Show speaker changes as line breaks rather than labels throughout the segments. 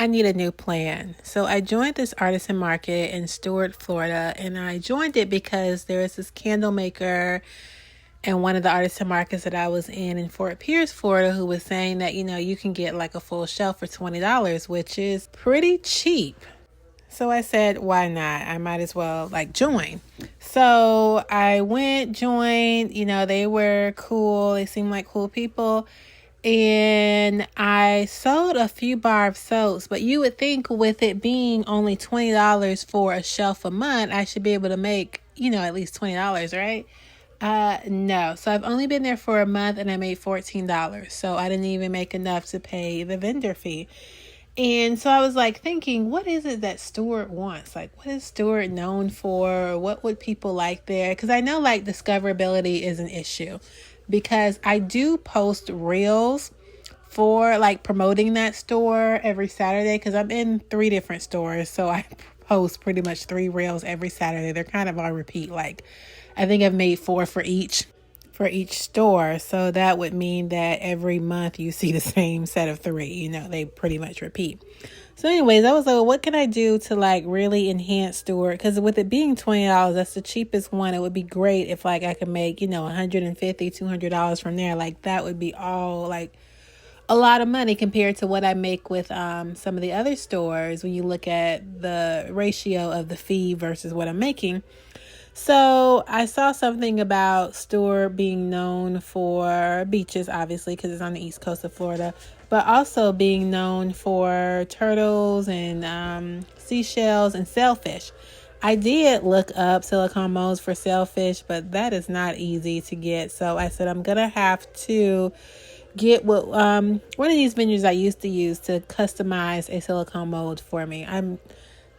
I need a new plan. So I joined this artisan market in Stuart, Florida, and I joined it because there is this candle maker in one of the artisan markets that I was in Fort Pierce, Florida, who was saying that, you can get like a full shelf for $20, which is pretty cheap. So I said, why not? I might as well join. So I went, joined, they were cool. They seemed like cool people. And I sold a few bar of soaps, but you would think with it being only $20 for a shelf a month, I should be able to make, at least $20, right? No. So I've only been there for a month and I made $14. So I didn't even make enough to pay the vendor fee. And so I was thinking, what is it that Stuart wants? What is Stuart known for? What would people like there? Because I know discoverability is an issue, because I do post reels for promoting that store every Saturday, because I'm in 3 different stores. So I post pretty much 3 reels every Saturday. They're kind of on repeat. I think I've made 4 for each store. So that would mean that every month you see the same set of 3, they pretty much repeat. So anyways, I was what can I do to really enhance Stuart? Because with it being $20, that's the cheapest one. It would be great if I could make, $150, $200 from there. That would be all a lot of money compared to what I make with some of the other stores when you look at the ratio of the fee versus what I'm making. So I saw something about Stuart being known for beaches, obviously, because it's on the east coast of Florida, but also being known for turtles and seashells and sailfish. I did look up silicone molds for sailfish, but that is not easy to get. So I said I'm going to have to get what one of these vendors I used to use to customize a silicone mold for me. I'm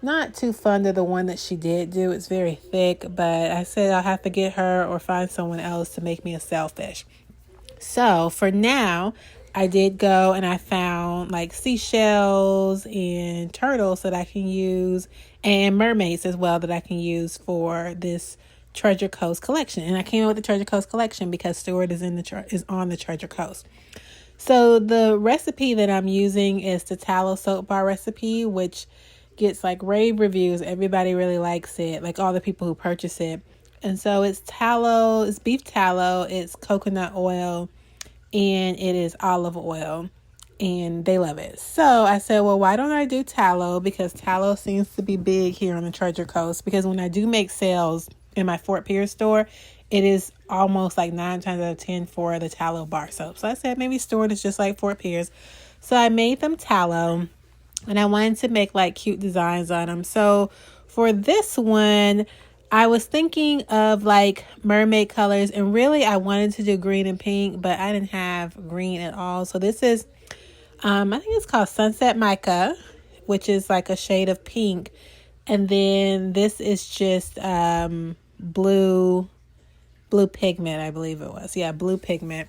not too fond of the one that she did do. It's very thick, but I said I'll have to get her or find someone else to make me a sailfish. So for now, I did go and I found seashells and turtles that I can use, and mermaids as well that I can use for this Treasure Coast collection. And I came up with the Treasure Coast collection because Stuart is on the Treasure Coast. So the recipe that I'm using is the tallow soap bar recipe, which gets rave reviews. Everybody really likes it, all the people who purchase it. And so it's tallow, it's beef tallow, it's coconut oil, and it is olive oil, and they love it. So I said, well, why don't I do tallow? Because tallow seems to be big here on the Treasure Coast, because when I do make sales in my Fort Pierce store, it is almost 9 times out of 10 for the tallow bar soap. So I said maybe Stuart is just like Fort Pierce. So I made them tallow. And I wanted to make cute designs on them. So for this one, I was thinking of mermaid colors. And really, I wanted to do green and pink, but I didn't have green at all. So this is, I think it's called Sunset Mica, which is a shade of pink. And then this is just blue pigment, I believe it was. Yeah, blue pigment.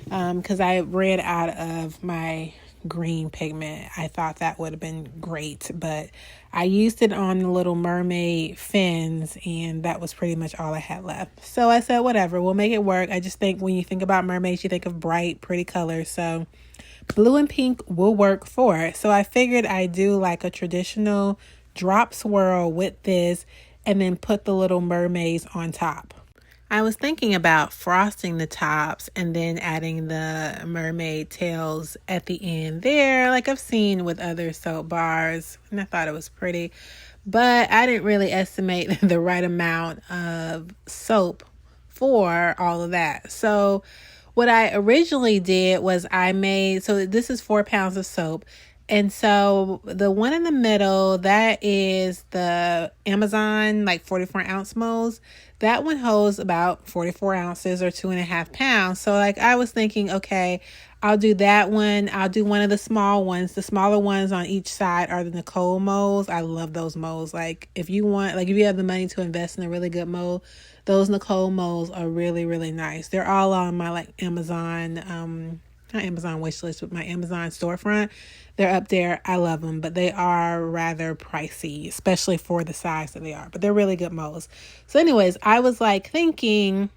Because I ran out of my green pigment. I thought that would have been great, but I used it on the little mermaid fins, and that was pretty much all I had left. So I said, whatever, we'll make it work. I just think when you think about mermaids, you think of bright, pretty colors. So blue and pink will work for it. So I figured I'd do a traditional drop swirl with this and then put the little mermaids on top. I was thinking about frosting the tops and then adding the mermaid tails at the end there, like I've seen with other soap bars, and I thought it was pretty, but I didn't really estimate the right amount of soap for all of that. So what I originally did was so this is 4 pounds of soap. And so the one in the middle, that is the Amazon 44-ounce molds. That one holds about 44 ounces or 2.5 pounds. So I was thinking, okay, I'll do that one. I'll do one of the small ones. The smaller ones on each side are the Nicole molds. I love those molds. If you want, if you have the money to invest in a really good mold, those Nicole molds are really, really nice. They're all on my Amazon, not Amazon wish list, but my Amazon storefront. They're up there. I love them, but they are rather pricey, especially for the size that they are, but they're really good molds. So anyways, I was thinking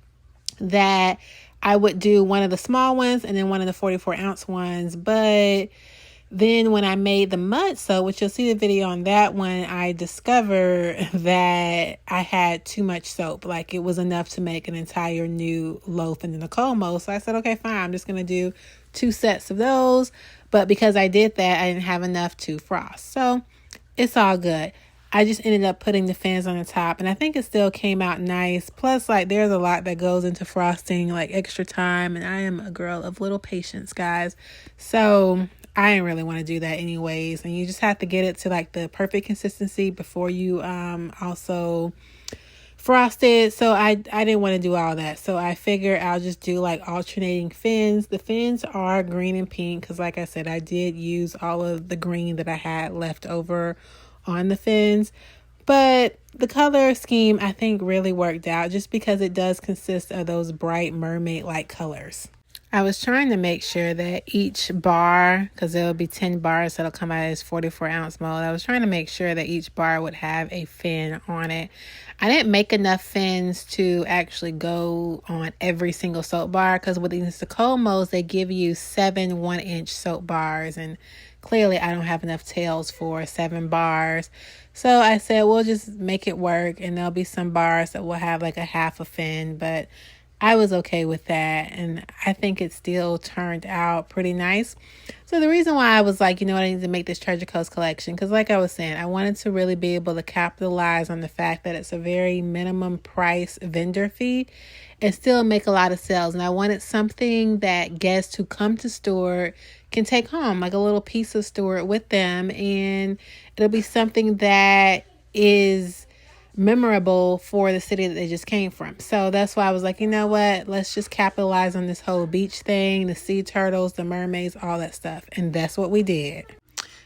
that I would do one of the small ones and then one of the 44-ounce ones, but Then when I made the mud soap, which you'll see the video on that one, I discovered that I had too much soap. Like it was enough to make an entire new loaf in the Nicole mold. So I said, okay, fine. I'm just going to do 2 sets of those. But because I did that, I didn't have enough to frost. So it's all good. I just ended up putting the fins on the top, and I think it still came out nice. Plus, like, there's a lot that goes into frosting, like extra time, and I am a girl of little patience, guys. So I didn't really want to do that anyways, and you just have to get it to like the perfect consistency before you also frost it. So I didn't want to do all that. So I figured I'll just do like alternating fins. The fins are green and pink because, like I said, I did use all of the green that I had left over on the fins, but the color scheme I think really worked out just because it does consist of those bright mermaid like colors. I was trying to make sure that each bar, because there will be 10 bars that'll come out as 44-ounce mold, I was trying to make sure that each bar would have a fin on it. I didn't make enough fins to actually go on every single soap bar, because with these Nicole molds, they give you 7 1-inch soap bars, and clearly I don't have enough tails for 7 bars. So I said, we'll just make it work, and there'll be some bars that will have like a half a fin, but I was okay with that, and I think it still turned out pretty nice. So the reason why I was like, you know what, I need to make this Treasure Coast collection, because like I was saying, I wanted to really be able to capitalize on the fact that it's a very minimum price vendor fee and still make a lot of sales. And I wanted something that guests who come to store can take home, like a little piece of store with them, and it'll be something that is memorable for the city that they just came from. So that's why I was like, you know what, let's just capitalize on this whole beach thing, the sea turtles, the mermaids, all that stuff. And that's what we did.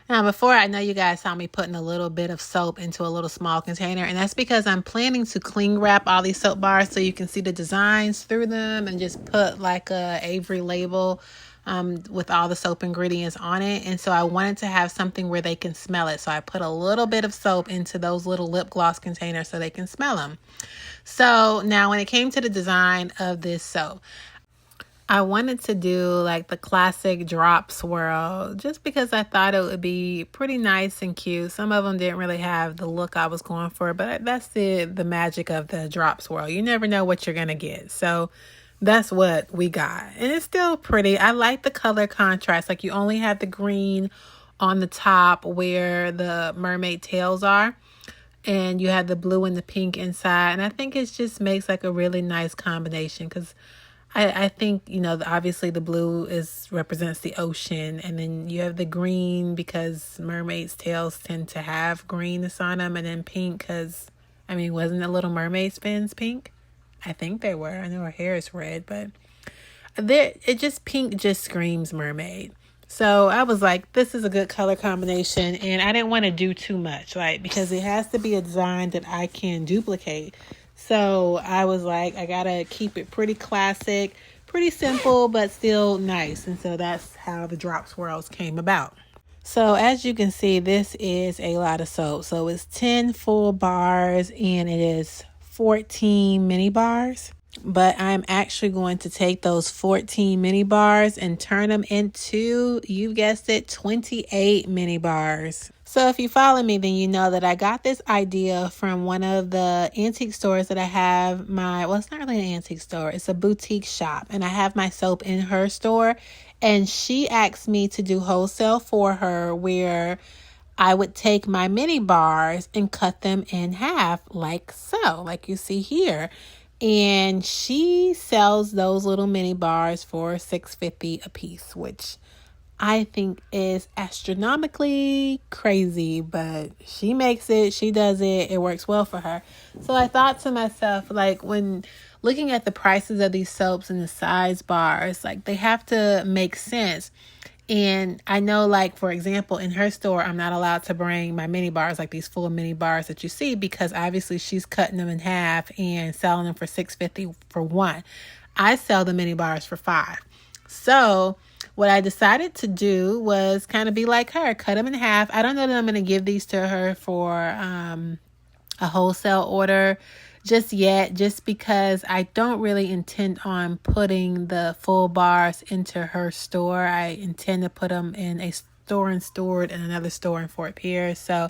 Now, before, I know you guys saw me putting a little bit of soap into a little small container, and that's because I'm planning to cling wrap all these soap bars so you can see the designs through them, and just put like a Avery label with all the soap ingredients on it. And so I wanted to have something where they can smell it. So I put a little bit of soap into those little lip gloss containers so they can smell them. So now when it came to the design of this soap, I wanted to do like the classic drop swirl just because I thought it would be pretty nice and cute. Some of them didn't really have the look I was going for, but that's the magic of the drop swirl. You never know what you're going to get. So that's what we got. And it's still pretty. I like the color contrast. Like you only have the green on the top where the mermaid tails are, and you have the blue and the pink inside. And I think it just makes like a really nice combination, because I think, you know, obviously the blue represents the ocean, and then you have the green because mermaids' tails tend to have greenness on them, and then pink because, I mean, wasn't the Little Mermaid's fins pink? I think they were. I know her hair is red, but pink just screams mermaid. So I was like, this is a good color combination, and I didn't want to do too much, right? Because it has to be a design that I can duplicate. So I was like, I gotta keep it pretty classic, pretty simple, but still nice. And so that's how the drop swirls came about. So as you can see, this is a lot of soap. So it's 10 full bars and it is 14 mini bars. But I'm actually going to take those 14 mini bars and turn them into, you guessed it, 28 mini bars. So if you follow me, then you know that I got this idea from one of the antique stores that I have well, it's not really an antique store. It's a boutique shop, and I have my soap in her store. And she asked me to do wholesale for her, where I would take my mini bars and cut them in half like so, like you see here. And she sells those little mini bars for $6.50 a piece, which I think is astronomically crazy, but she makes it, she does it, it works well for her. So I thought to myself, like, when looking at the prices of these soaps and the size bars, like, they have to make sense. And I know, like, for example, in her store, I'm not allowed to bring my mini bars, like these full mini bars that you see, because obviously she's cutting them in half and selling them for $6.50 for one. I sell the mini bars for $5. So what I decided to do was kind of be like her, cut them in half. I don't know that I'm going to give these to her for a wholesale order just yet, just because I don't really intend on putting the full bars into her store. I intend to put them in a store in Stewart and another store in Fort Pierce. So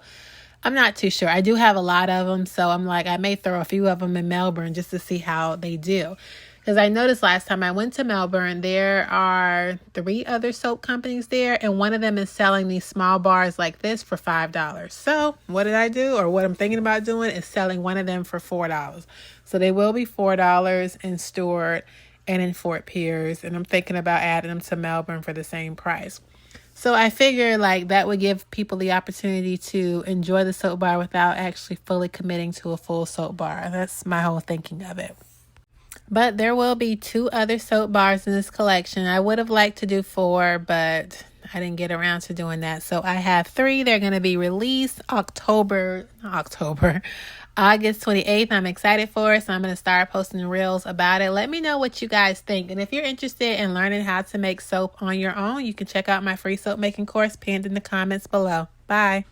I'm not too sure. I do have a lot of them, so I'm like, I may throw a few of them in Melbourne just to see how they do. Because I noticed last time I went to Melbourne, there are 3 other soap companies there, and one of them is selling these small bars like this for $5. So what did I do, or what I'm thinking about doing, is selling one of them for $4. So they will be $4 in Stewart and in Fort Pierce, and I'm thinking about adding them to Melbourne for the same price. So I figure like that would give people the opportunity to enjoy the soap bar without actually fully committing to a full soap bar. That's my whole thinking of it. But there will be 2 other soap bars in this collection. I would have liked to do 4, but I didn't get around to doing that. So I have 3. They're going to be released August 28th. I'm excited for it, so I'm going to start posting reels about it. Let me know what you guys think. And if you're interested in learning how to make soap on your own, you can check out my free soap making course pinned in the comments below. Bye.